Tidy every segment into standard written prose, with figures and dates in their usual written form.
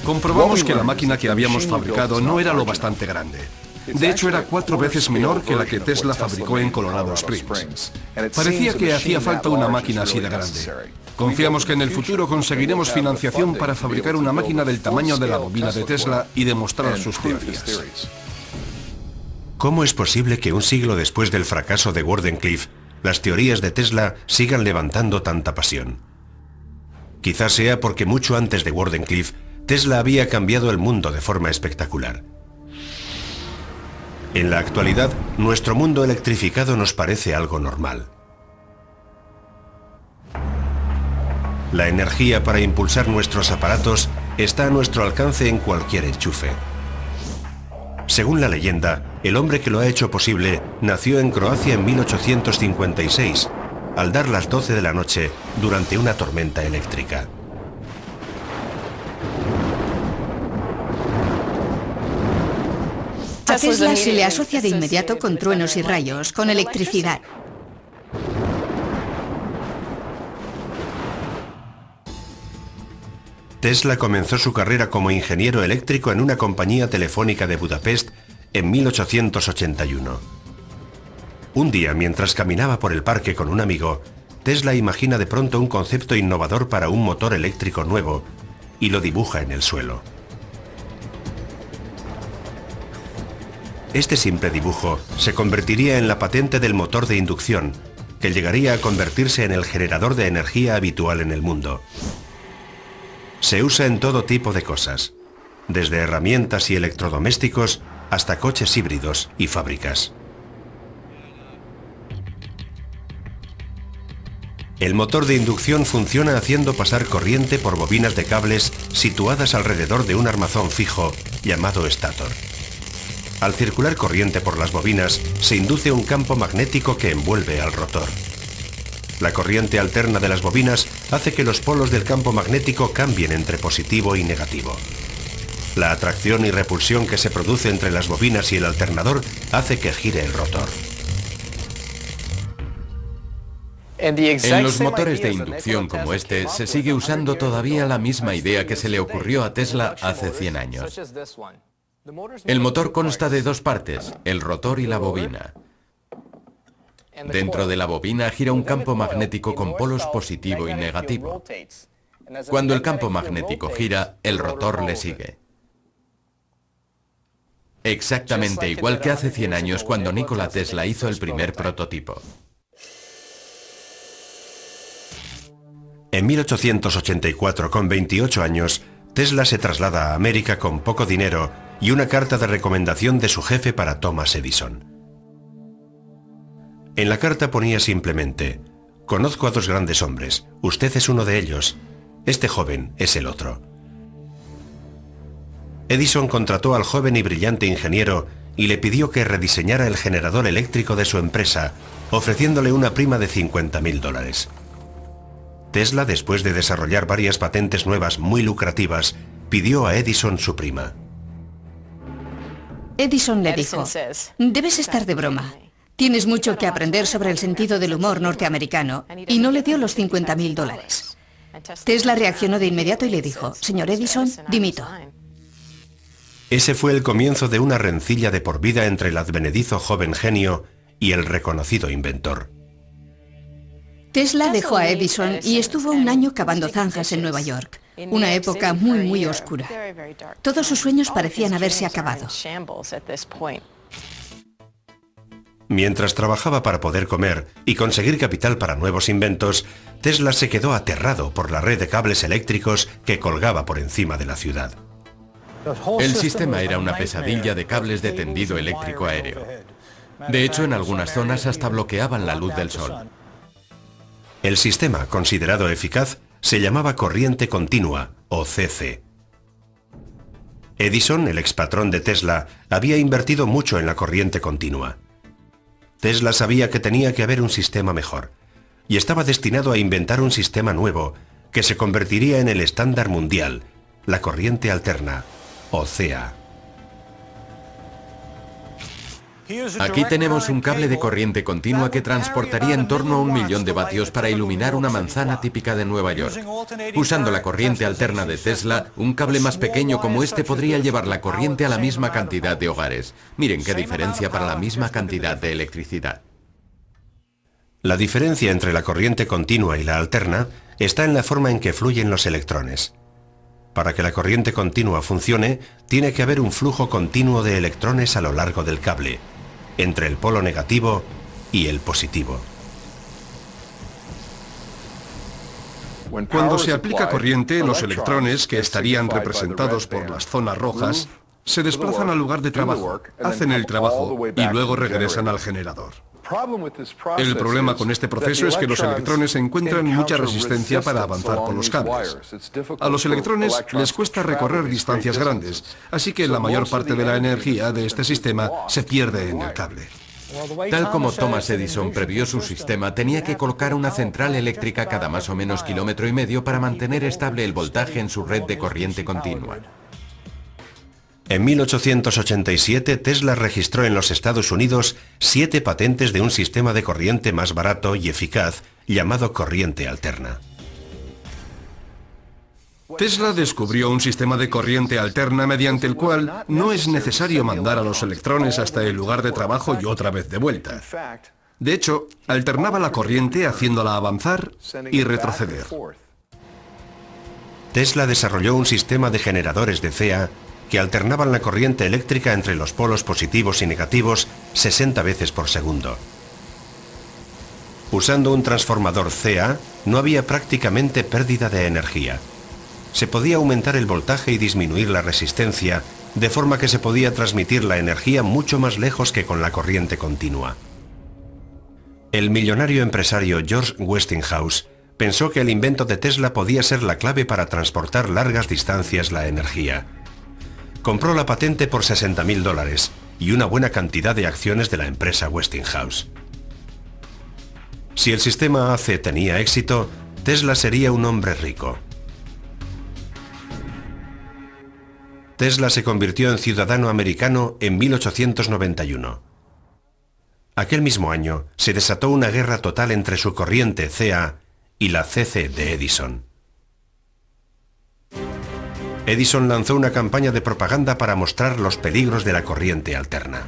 Comprobamos que la máquina que habíamos fabricado no era lo bastante grande. De hecho, era 4 veces menor que la que Tesla fabricó en Colorado Springs. Parecía que hacía falta una máquina así de grande. Confiamos que en el futuro conseguiremos financiación para fabricar una máquina del tamaño de la bobina de Tesla y demostrar sus teorías. ¿Cómo es posible que un siglo después del fracaso de Wardenclyffe, las teorías de Tesla sigan levantando tanta pasión? Quizás sea porque mucho antes de Wardenclyffe, Tesla había cambiado el mundo de forma espectacular. En la actualidad, nuestro mundo electrificado nos parece algo normal. La energía para impulsar nuestros aparatos está a nuestro alcance en cualquier enchufe. Según la leyenda, el hombre que lo ha hecho posible nació en Croacia en 1856, al dar las 12 de la noche durante una tormenta eléctrica. A Tesla se le asocia de inmediato con truenos y rayos, con electricidad. Tesla comenzó su carrera como ingeniero eléctrico en una compañía telefónica de Budapest en 1881. Un día, mientras caminaba por el parque con un amigo, Tesla imagina de pronto un concepto innovador para un motor eléctrico nuevo y lo dibuja en el suelo. Este simple dibujo se convertiría en la patente del motor de inducción, que llegaría a convertirse en el generador de energía habitual en el mundo. Se usa en todo tipo de cosas, desde herramientas y electrodomésticos hasta coches híbridos y fábricas. El motor de inducción funciona haciendo pasar corriente por bobinas de cables situadas alrededor de un armazón fijo llamado estator. Al circular corriente por las bobinas, se induce un campo magnético que envuelve al rotor. La corriente alterna de las bobinas hace que los polos del campo magnético cambien entre positivo y negativo. La atracción y repulsión que se produce entre las bobinas y el alternador hace que gire el rotor. En los motores de inducción como este se sigue usando todavía la misma idea que se le ocurrió a Tesla hace 100 años. El motor consta de 2 partes, el rotor y la bobina. Dentro de la bobina gira un campo magnético con polos positivo y negativo. Cuando el campo magnético gira, el rotor le sigue. Exactamente igual que hace 100 años cuando Nikola Tesla hizo el primer prototipo. En 1884, con 28 años, Tesla se traslada a América con poco dinero y una carta de recomendación de su jefe para Thomas Edison. En la carta ponía simplemente: conozco a 2 grandes hombres, usted es uno de ellos, este joven es el otro. Edison contrató al joven y brillante ingeniero y le pidió que rediseñara el generador eléctrico de su empresa, ofreciéndole una prima de $50.000. Tesla, después de desarrollar varias patentes nuevas muy lucrativas, pidió a Edison su prima. Edison le dijo: debes estar de broma. Tienes mucho que aprender sobre el sentido del humor norteamericano, y no le dio los $50.000. Tesla reaccionó de inmediato y le dijo: señor Edison, dimito. Ese fue el comienzo de una rencilla de por vida entre el advenedizo joven genio y el reconocido inventor. Tesla dejó a Edison y estuvo un año cavando zanjas en Nueva York, una época muy oscura. Todos sus sueños parecían haberse acabado. Mientras trabajaba para poder comer y conseguir capital para nuevos inventos, Tesla se quedó aterrado por la red de cables eléctricos que colgaba por encima de la ciudad. El sistema era una pesadilla de cables de tendido eléctrico aéreo. De hecho, en algunas zonas hasta bloqueaban la luz del sol. El sistema, considerado eficaz, se llamaba corriente continua, o CC. Edison, el expatrón de Tesla, había invertido mucho en la corriente continua. Tesla sabía que tenía que haber un sistema mejor, y estaba destinado a inventar un sistema nuevo que se convertiría en el estándar mundial, la corriente alterna, o CA. Aquí tenemos un cable de corriente continua que transportaría en torno a 1 millón de vatios para iluminar una manzana típica de Nueva York. Usando la corriente alterna de Tesla, un cable más pequeño como este podría llevar la corriente a la misma cantidad de hogares. Miren qué diferencia para la misma cantidad de electricidad. La diferencia entre la corriente continua y la alterna está en la forma en que fluyen los electrones. Para que la corriente continua funcione, tiene que haber un flujo continuo de electrones a lo largo del cable, entre el polo negativo y el positivo. Cuando se aplica corriente, los electrones, que estarían representados por las zonas rojas, se desplazan al lugar de trabajo, hacen el trabajo y luego regresan al generador. El problema con este proceso es que los electrones encuentran mucha resistencia para avanzar por los cables. A los electrones les cuesta recorrer distancias grandes, así que la mayor parte de la energía de este sistema se pierde en el cable. Tal como Thomas Edison previó su sistema, tenía que colocar una central eléctrica cada más o menos 1,5 kilómetros para mantener estable el voltaje en su red de corriente continua. En 1887, Tesla registró en los Estados Unidos 7 patentes de un sistema de corriente más barato y eficaz llamado corriente alterna. Tesla descubrió un sistema de corriente alterna mediante el cual no es necesario mandar a los electrones hasta el lugar de trabajo y otra vez de vuelta. De hecho, alternaba la corriente haciéndola avanzar y retroceder. Tesla desarrolló un sistema de generadores de CEA que alternaban la corriente eléctrica entre los polos positivos y negativos 60 veces por segundo. Usando un transformador CEA, no había prácticamente pérdida de energía. Se podía aumentar el voltaje y disminuir la resistencia, de forma que se podía transmitir la energía mucho más lejos que con la corriente continua. El millonario empresario George Westinghouse pensó que el invento de Tesla podía ser la clave para transportar largas distancias la energía. Compró la patente por $60.000 y una buena cantidad de acciones de la empresa Westinghouse. Si el sistema AC tenía éxito, Tesla sería un hombre rico. Tesla se convirtió en ciudadano americano en 1891. Aquel mismo año se desató una guerra total entre su corriente CA y la CC de Edison. Edison lanzó una campaña de propaganda para mostrar los peligros de la corriente alterna.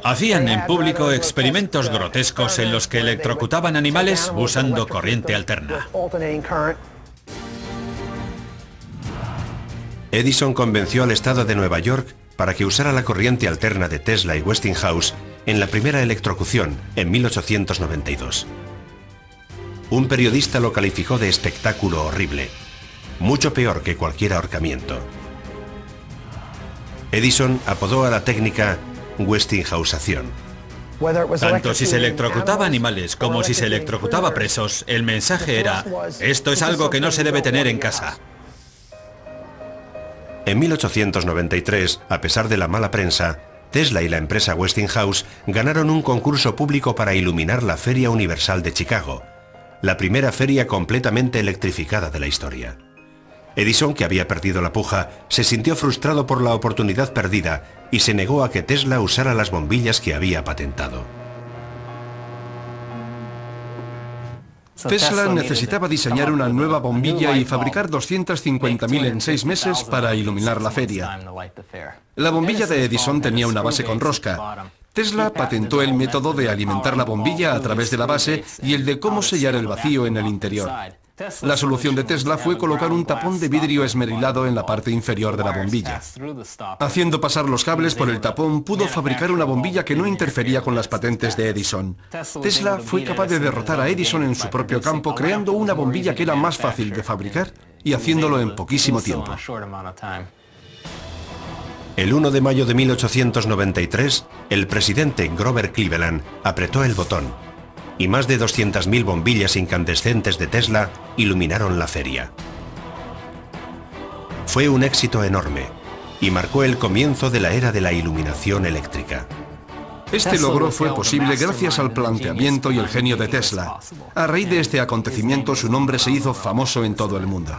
Hacían en público experimentos grotescos en los que electrocutaban animales usando corriente alterna. Edison convenció al estado de Nueva York para que usara la corriente alterna de Tesla y Westinghouse en la primera electrocución en 1892. Un periodista lo calificó de espectáculo horrible, mucho peor que cualquier ahorcamiento. Edison apodó a la técnica Westinghouseación. Tanto si se electrocutaba animales como si se electrocutaba presos, el mensaje era: esto es algo que no se debe tener en casa. En 1893, a pesar de la mala prensa, Tesla y la empresa Westinghouse ganaron un concurso público para iluminar la Feria Universal de Chicago, la primera feria completamente electrificada de la historia. Edison, que había perdido la puja, se sintió frustrado por la oportunidad perdida y se negó a que Tesla usara las bombillas que había patentado. Tesla necesitaba diseñar una nueva bombilla y fabricar 250.000 en 6 meses para iluminar la feria. La bombilla de Edison tenía una base con rosca. Tesla patentó el método de alimentar la bombilla a través de la base y el de cómo sellar el vacío en el interior. La solución de Tesla fue colocar un tapón de vidrio esmerilado en la parte inferior de la bombilla. Haciendo pasar los cables por el tapón, pudo fabricar una bombilla que no interfería con las patentes de Edison. Tesla fue capaz de derrotar a Edison en su propio campo, creando una bombilla que era más fácil de fabricar y haciéndolo en poquísimo tiempo. El 1 de mayo de 1893, el presidente Grover Cleveland apretó el botón y más de 200.000 bombillas incandescentes de Tesla iluminaron la feria. Fue un éxito enorme y marcó el comienzo de la era de la iluminación eléctrica. Este logro fue posible gracias al planteamiento y el genio de Tesla. A raíz de este acontecimiento, su nombre se hizo famoso en todo el mundo.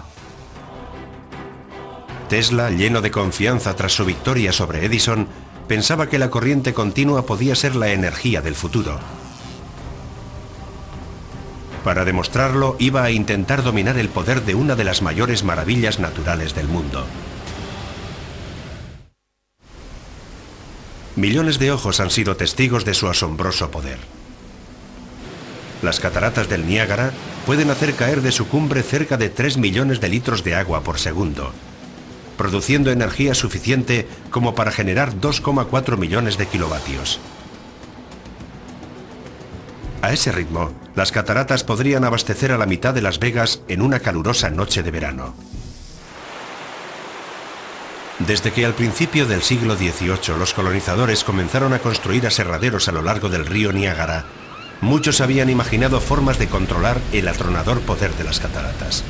Tesla, lleno de confianza tras su victoria sobre Edison, pensaba que la corriente continua podía ser la energía del futuro. Para demostrarlo, iba a intentar dominar el poder de una de las mayores maravillas naturales del mundo. Millones de ojos han sido testigos de su asombroso poder. Las cataratas del Niágara pueden hacer caer de su cumbre cerca de 3 millones de litros de agua por segundo, produciendo energía suficiente como para generar 2,4 millones de kilovatios. A ese ritmo, las cataratas podrían abastecer a la mitad de Las Vegas en una calurosa noche de verano. Desde que al principio del siglo XVIII los colonizadores comenzaron a construir aserraderos a lo largo del río Niágara, muchos habían imaginado formas de controlar el atronador poder de las cataratas.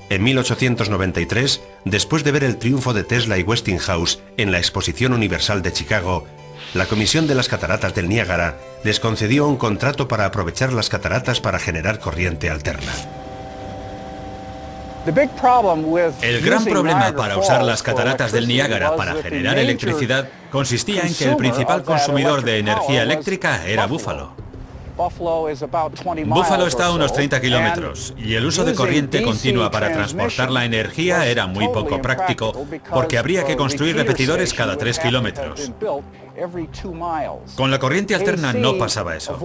En 1893, después de ver el triunfo de Tesla y Westinghouse en la Exposición Universal de Chicago, la Comisión de las Cataratas del Niágara les concedió un contrato para aprovechar las cataratas para generar corriente alterna. El gran problema para usar las cataratas del Niágara para generar electricidad consistía en que el principal consumidor de energía eléctrica era Buffalo. Buffalo está a unos 30 kilómetros y el uso de corriente continua para transportar la energía era muy poco práctico porque habría que construir repetidores cada 3 kilómetros. Con la corriente alterna no pasaba eso.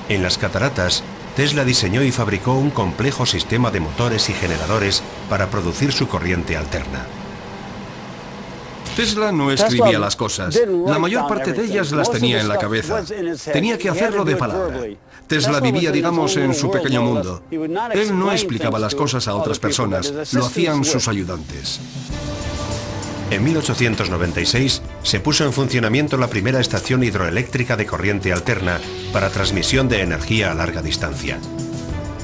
En las cataratas, Tesla diseñó y fabricó un complejo sistema de motores y generadores para producir su corriente alterna. Tesla no escribía las cosas. La mayor parte de ellas las tenía en la cabeza. Tenía que hacerlo de palabra. Tesla vivía, digamos, en su pequeño mundo. Él no explicaba las cosas a otras personas, lo hacían sus ayudantes. En 1896 se puso en funcionamiento la primera estación hidroeléctrica de corriente alterna para transmisión de energía a larga distancia.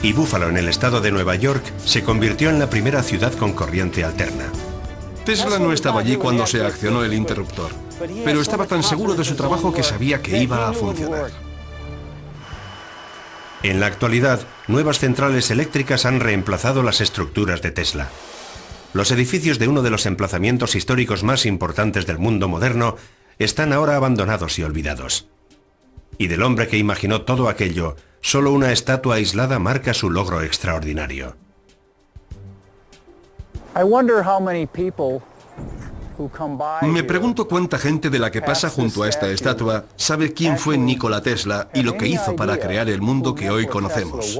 Y Buffalo, en el estado de Nueva York, se convirtió en la primera ciudad con corriente alterna. Tesla no estaba allí cuando se accionó el interruptor, pero estaba tan seguro de su trabajo que sabía que iba a funcionar. En la actualidad, nuevas centrales eléctricas han reemplazado las estructuras de Tesla. Los edificios de uno de los emplazamientos históricos más importantes del mundo moderno están ahora abandonados y olvidados. Y del hombre que imaginó todo aquello, solo una estatua aislada marca su logro extraordinario. Me pregunto cuánta gente de la que pasa junto a esta estatua sabe quién fue Nikola Tesla y lo que hizo para crear el mundo que hoy conocemos.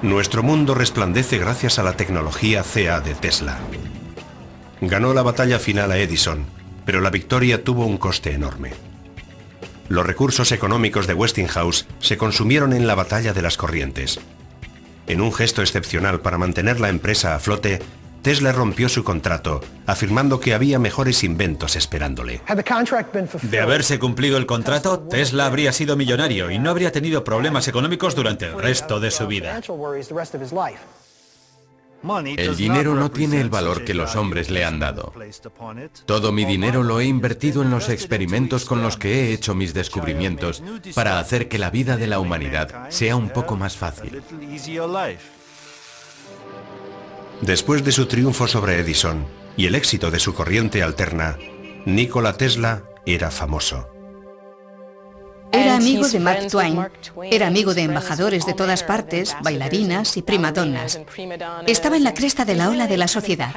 Nuestro mundo resplandece gracias a la tecnología CA de Tesla. Ganó la batalla final a Edison, pero la victoria tuvo un coste enorme. Los recursos económicos de Westinghouse se consumieron en la batalla de las corrientes. En un gesto excepcional para mantener la empresa a flote, Tesla rompió su contrato, afirmando que había mejores inventos esperándole. De haberse cumplido el contrato, Tesla habría sido millonario y no habría tenido problemas económicos durante el resto de su vida. El dinero no tiene el valor que los hombres le han dado. Todo mi dinero lo he invertido en los experimentos con los que he hecho mis descubrimientos para hacer que la vida de la humanidad sea un poco más fácil. Después de su triunfo sobre Edison y el éxito de su corriente alterna, Nikola Tesla era famoso. Era amigo de Mark Twain, era amigo de embajadores de todas partes, bailarinas y primadonnas. Estaba en la cresta de la ola de la sociedad.